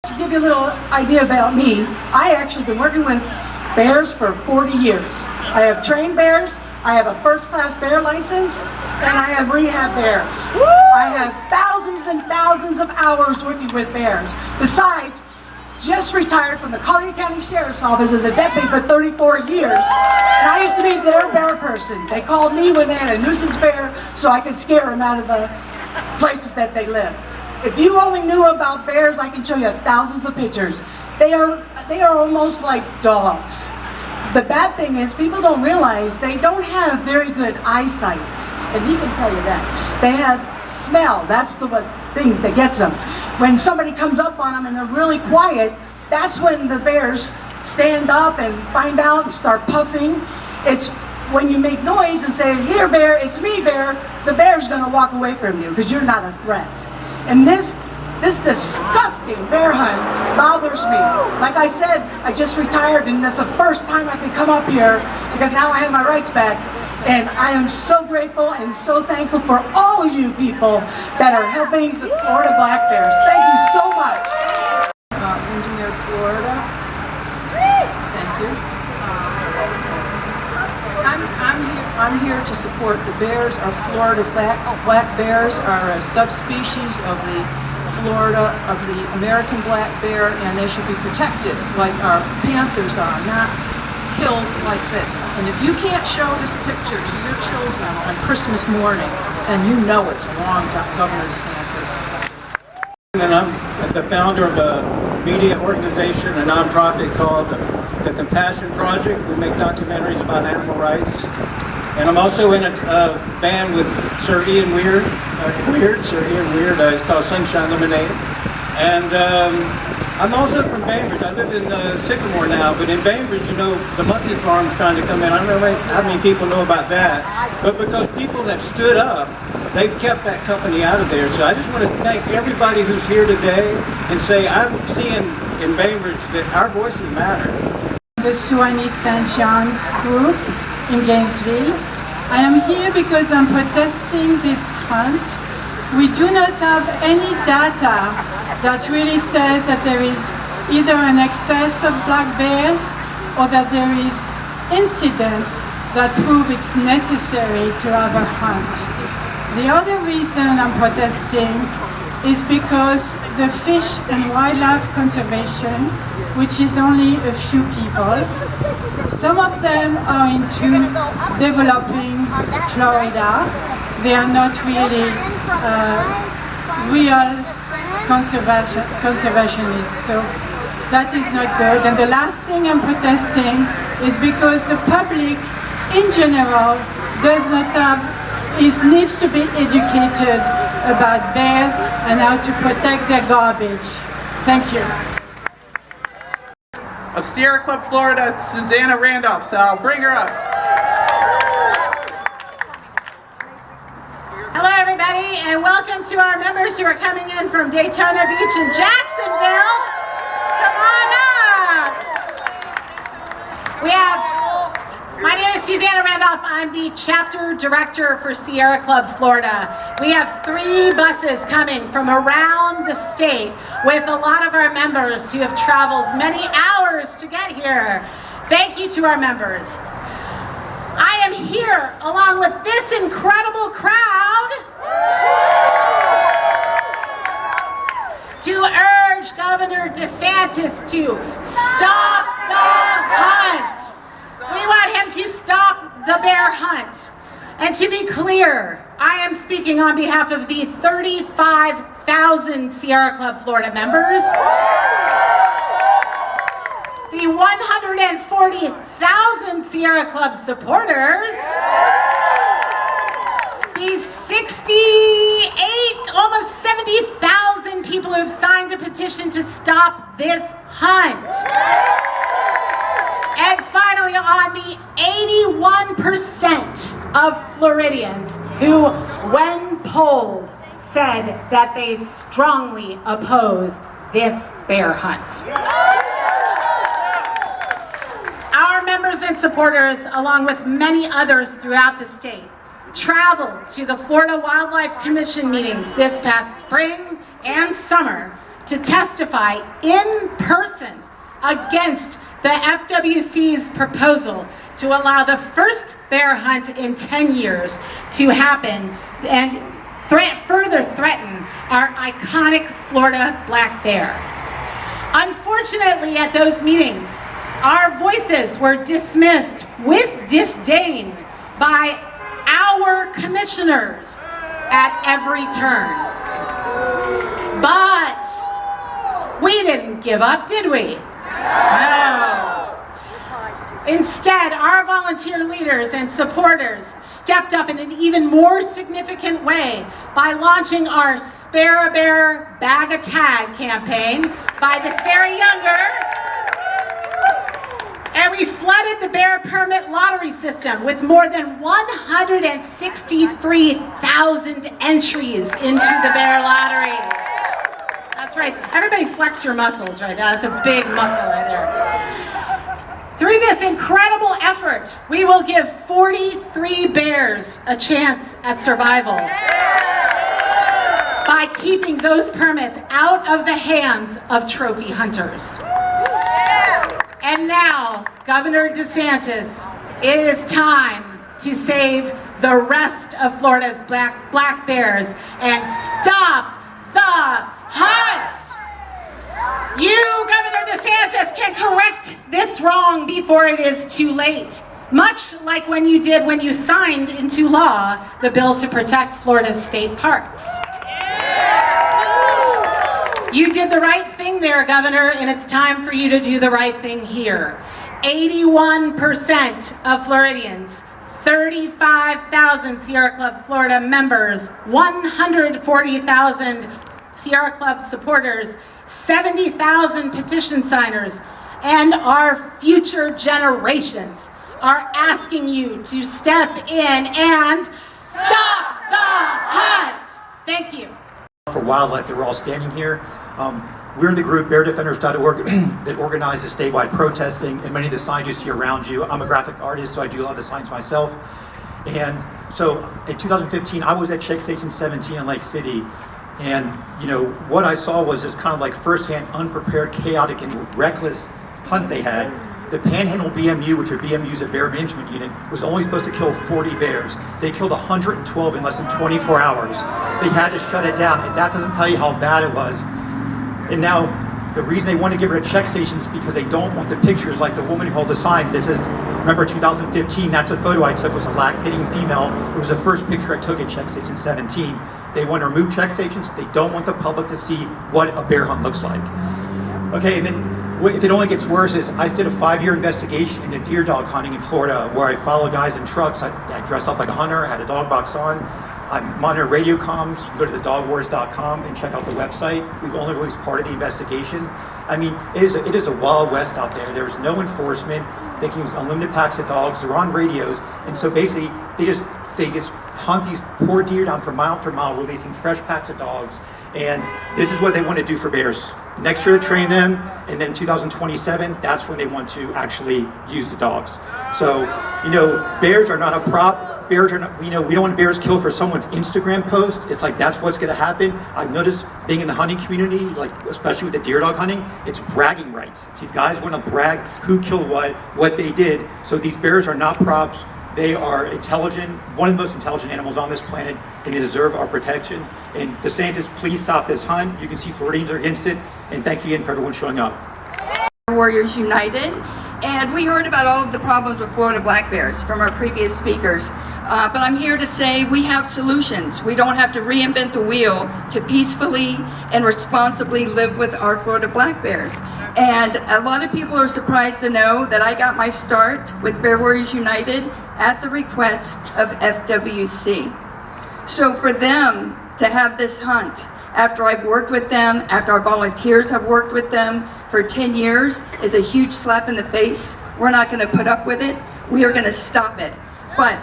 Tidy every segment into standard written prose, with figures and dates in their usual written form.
To give you a little idea about me, I actually been working with bears for 40 years. I have trained bears, I have a first-class bear license, and I have rehab bears. I have thousands and thousands of hours working with bears. Besides, just retired from the Collier County Sheriff's Office as a deputy for 34 years. And I used to be their bear person. They called me when they had a nuisance bear so I could scare them out of the places that they live. If you only knew about bears, I can show you thousands of pictures. They are almost like dogs. The bad thing is people don't realize they don't have very good eyesight. And he can tell you that. They have smell. That's the thing that gets them. When somebody comes up on them and they're really quiet, that's when the bears stand up and find out and start puffing. It's when you make noise and say, "Here, bear, it's me, bear," the bear's gonna walk away from you because you're not a threat. And this disgusting bear hunt bothers me. Like I said, I just retired and that's the first time I can come up here because now I have my rights back. And I am so grateful and so thankful for all of you people that are helping the Florida black bears. Thank you so much. Engineer Florida. Thank you. I'm here to support the bears. Our Florida black bears are a subspecies of the American black bear, and they should be protected like our panthers are, not killed like this. And if you can't show this picture to your children on Christmas morning, then you know it's wrong, Governor DeSantis. And I'm the founder of a media organization, a nonprofit called the Compassion Project. We make documentaries about animal rights. And I'm also in a band with Sir Ian Weird. It's called Sunshine Lemonade. And I'm also from Bainbridge. I live in Sycamore now, but in Bainbridge, you know, the monkey farm's trying to come in. I don't know how many people know about that, but because people have stood up, they've kept that company out of there. So I just want to thank everybody who's here today and say I'm seeing in Bainbridge that our voices matter. The Suwannee St. John's group in Gainesville. I am here because I'm protesting this hunt. We do not have any data that really says that there is either an excess of black bears or that there is incidents that prove it's necessary to have a hunt. The other reason I'm protesting is because the Fish and Wildlife Conservation, which is only a few people, some of them are into developing Florida. They are not really real conservationists, so that is not good. And the last thing I'm protesting is because the public in general needs to be educated about bears and how to protect their garbage. Thank you. Of Sierra Club, Florida, Susanna Randolph, so I'll bring her up. Hello everybody, and welcome to our members who are coming in from Daytona Beach and Jacksonville. Come on up! My name is Susanna Randolph. I'm the chapter director for Sierra Club, Florida. We have 3 buses coming from around the state with a lot of our members who have traveled many hours to get here. Thank you to our members. I am here along with this incredible crowd to urge Governor DeSantis to stop the hunt. We want him to stop the bear hunt. And to be clear, I am speaking on behalf of the 35,000 Sierra Club Florida members, the 140,000 Sierra Club supporters, the 68, almost 70,000 people who have signed a petition to stop this hunt. And finally, on the 81% of Floridians who, when polled, said that they strongly oppose this bear hunt. Our members and supporters, along with many others throughout the state, traveled to the Florida Wildlife Commission meetings this past spring and summer to testify in person against the FWC's proposal to allow the first bear hunt in 10 years to happen and further threaten our iconic Florida black bear. Unfortunately, at those meetings, our voices were dismissed with disdain by our commissioners at every turn. But we didn't give up, did we? No. Instead, our volunteer leaders and supporters stepped up in an even more significant way by launching our Spare a Bear Bag a Tag campaign by the Sarah Younger. And we flooded the bear permit lottery system with more than 163,000 entries into the bear lottery. That's right. Everybody flex your muscles right now. That's a big muscle right there. Through this incredible effort, we will give 43 bears a chance at survival by keeping those permits out of the hands of trophy hunters. And now, Governor DeSantis, it is time to save the rest of Florida's black bears and stop the hunt! You, Governor DeSantis, can correct this wrong before it is too late. Much like when you did when you signed into law the bill to protect Florida's state parks. You did the right thing there, Governor, and it's time for you to do the right thing here. 81% of Floridians, 35,000 Sierra Club Florida members, 140,000 Sierra Club supporters, 70,000 petition signers, and our future generations are asking you to step in and stop the hunt. Thank you. For wildlife that we're all standing here. We're in the group beardefenders.org that organizes statewide protesting, and many of the signs you see around you. I'm a graphic artist, so I do a lot of the signs myself. And so in 2015, I was at Check Station 17 in Lake City, and what I saw was this kind of like firsthand, unprepared, chaotic, and reckless hunt they had. The Panhandle BMU, which are BMU's a bear management unit, was only supposed to kill 40 bears. They killed 112 in less than 24 hours. They had to shut it down, and that doesn't tell you how bad it was. And now, the reason they want to get rid of check stations is because they don't want the pictures like the woman who held the sign. This is, remember 2015, that's a photo I took, was a lactating female. It was the first picture I took at Check Station 17. They want to remove check stations. They don't want the public to see what a bear hunt looks like. Okay, and then if it only gets worse is I did a 5-year investigation into deer dog hunting in Florida where I follow guys in trucks. I dressed up like a hunter, I had a dog box on. I monitor radio comms. You go to thedogwars.com and check out the website. We've only released part of the investigation. I mean, it is a wild west out there. There's no enforcement. They can use unlimited packs of dogs. They're on radios. And so basically, they just hunt these poor deer down from mile after mile, releasing fresh packs of dogs. And this is what they want to do for bears. Next year, train them, and then 2027, that's when they want to actually use the dogs. So, bears are not a prop. Bears are not, we don't want bears killed for someone's Instagram post. It's like, that's what's going to happen. I've noticed being in the hunting community, like especially with the deer dog hunting, it's bragging rights. These guys want to brag who killed what they did. So these bears are not props. They are intelligent, one of the most intelligent animals on this planet, and they deserve our protection. And DeSantis, please stop this hunt. You can see Floridians are against it. And thanks again for everyone showing up. Warriors United, and we heard about all of the problems with Florida black bears from our previous speakers. But I'm here to say we have solutions. We don't have to reinvent the wheel to peacefully and responsibly live with our Florida black bears. And a lot of people are surprised to know that I got my start with Bear Warriors United at the request of FWC. So for them to have this hunt, after I've worked with them, after our volunteers have worked with them for 10 years, is a huge slap in the face. We're not going to put up with it. We are going to stop it. But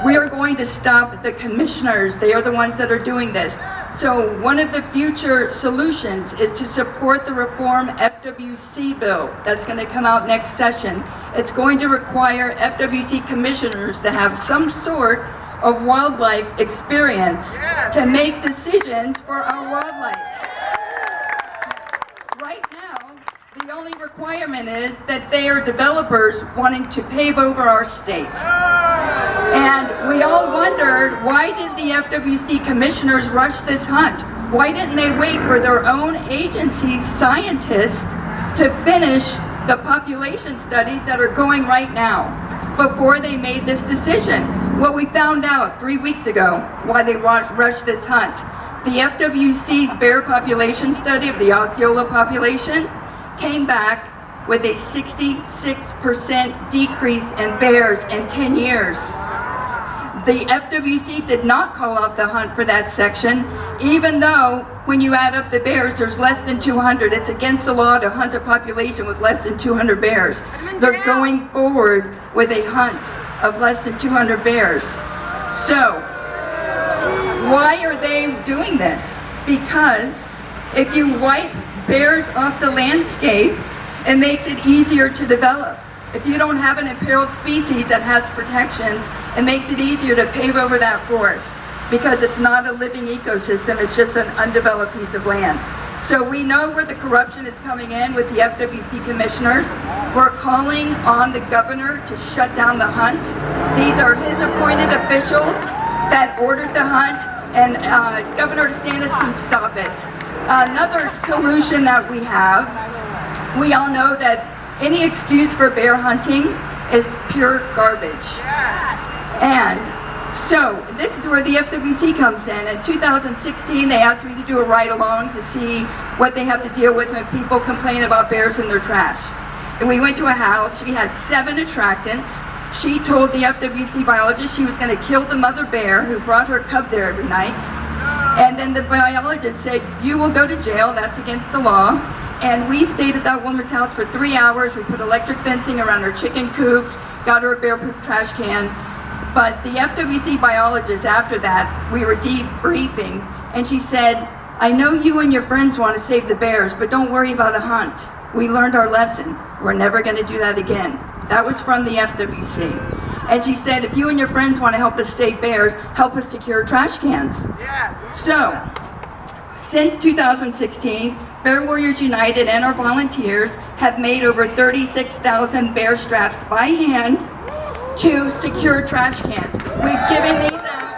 we are going to stop the commissioners. They are the ones that are doing this. So one of the future solutions is to support the reform FWC bill that's going to come out next session. It's going to require FWC commissioners to have some sort of wildlife experience to make decisions for our wildlife. right now, the only requirement is that they are developers wanting to pave over our state. And we all wondered, why did the FWC commissioners rush this hunt? Why didn't they wait for their own agency's scientists to finish the population studies that are going right now before they made this decision? Well, we found out 3 weeks ago why they rushed this hunt. The FWC's bear population study of the Osceola population came back with a 66% decrease in bears in 10 years. The FWC did not call off the hunt for that section, even though when you add up the bears, there's less than 200. It's against the law to hunt a population with less than 200 bears. They're going forward with a hunt of less than 200 bears. So, why are they doing this? Because if you wipe bears off the landscape, it makes it easier to develop. If you don't have an imperiled species that has protections, it makes it easier to pave over that forest because it's not a living ecosystem, it's just an undeveloped piece of land. So we know where the corruption is coming in with the FWC commissioners. We're calling on the governor to shut down the hunt. These are his appointed officials that ordered the hunt, and Governor DeSantis can stop it. Another solution that we have, we all know that any excuse for bear hunting is pure garbage. And so this is where the FWC comes in. In 2016, they asked me to do a ride-along to see what they have to deal with when people complain about bears in their trash. And we went to a house. She had 7 attractants. She told the FWC biologist she was going to kill the mother bear who brought her cub there every night. And then the biologist said, you will go to jail, that's against the law. And we stayed at that woman's house for 3 hours. We put electric fencing around her chicken coops, got her a bear-proof trash can. But the FWC biologist, after that, we were debriefing, and she said, I know you and your friends want to save the bears, but don't worry about a hunt. We learned our lesson. We're never going to do that again. That was from the FWC. And she said, if you and your friends want to help us save bears, help us secure trash cans. So, since 2016, Bear Warriors United and our volunteers have made over 36,000 bear straps by hand to secure trash cans. We've given these out.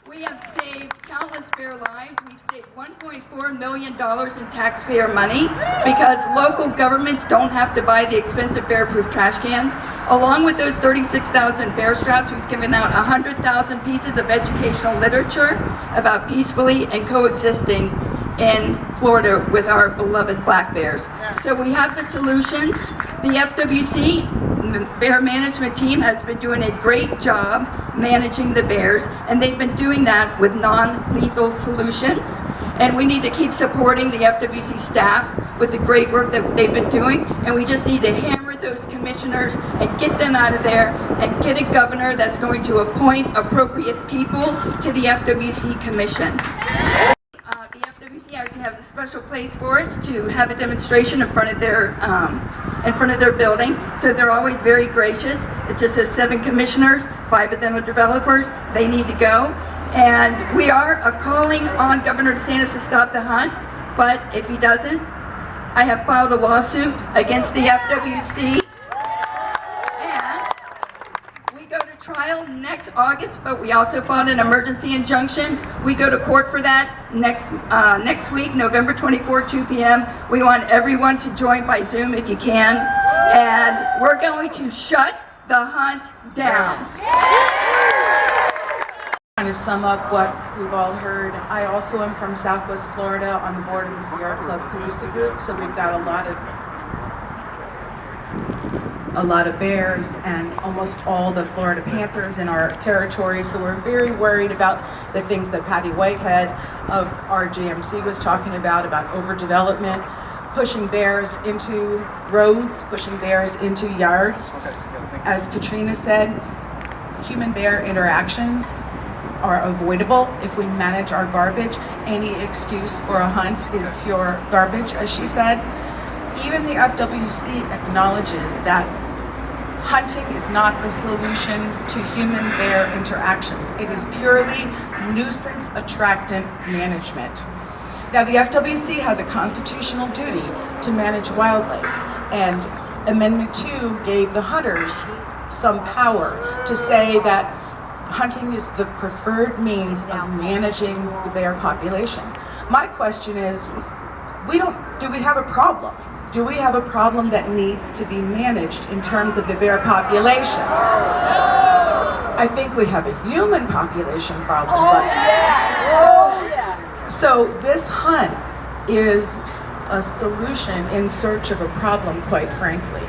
We have saved countless bear lives. We've saved $1.4 million in taxpayer money because local governments don't have to buy the expensive bear-proof trash cans. Along with those 36,000 bear straps, we've given out 100,000 pieces of educational literature about peacefully and coexisting in Florida with our beloved black bears. So we have the solutions. The FWC bear management team has been doing a great job managing the bears, and they've been doing that with non-lethal solutions. And we need to keep supporting the FWC staff with the great work that they've been doing, and we just need to hammer those commissioners and get them out of there and get a governor that's going to appoint appropriate people to the FWC commission. The FWC actually has a special place for us to have a demonstration in front of their building. So they're always very gracious. It's just those 7 commissioners, 5 of them are developers. They need to go. And we are calling on Governor DeSantis to stop the hunt. But if he doesn't, I have filed a lawsuit against the FWC. We go to trial next August, but we also filed an emergency injunction. We go to court for that next week, November 24, 2 p.m. We want everyone to join by Zoom if you can. And we're going to shut the hunt down. Kind of sum up what we've all heard. I also am from Southwest Florida on the board of the Sierra Club Calusa Group, so we've got a lot of bears and almost all the Florida Panthers in our territory, so we're very worried about the things that Patty Whitehead of our GMC was talking about overdevelopment, pushing bears into roads, pushing bears into yards. As Katrina said, human-bear interactions are avoidable if we manage our garbage. Any excuse for a hunt is pure garbage, as she said. Even the FWC acknowledges that hunting is not the solution to human-bear interactions. It is purely nuisance attractant management. Now, the FWC has a constitutional duty to manage wildlife, and Amendment 2 gave the hunters some power to say that hunting is the preferred means of managing the bear population. My question is, do we have a problem? Do we have a problem that needs to be managed in terms of the bear population? I think we have a human population problem. So this hunt is a solution in search of a problem, quite frankly.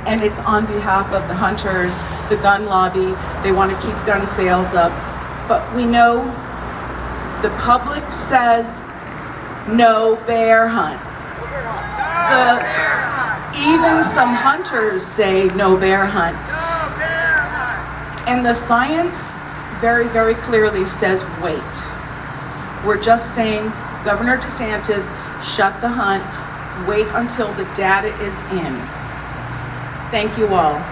And it's on behalf of the hunters, the gun lobby. They want to keep gun sales up. But we know the public says no bear hunt. Even some hunters say no bear hunt. And the science very, very clearly says wait. We're just saying, Governor DeSantis, shut the hunt, wait until the data is in. Thank you all.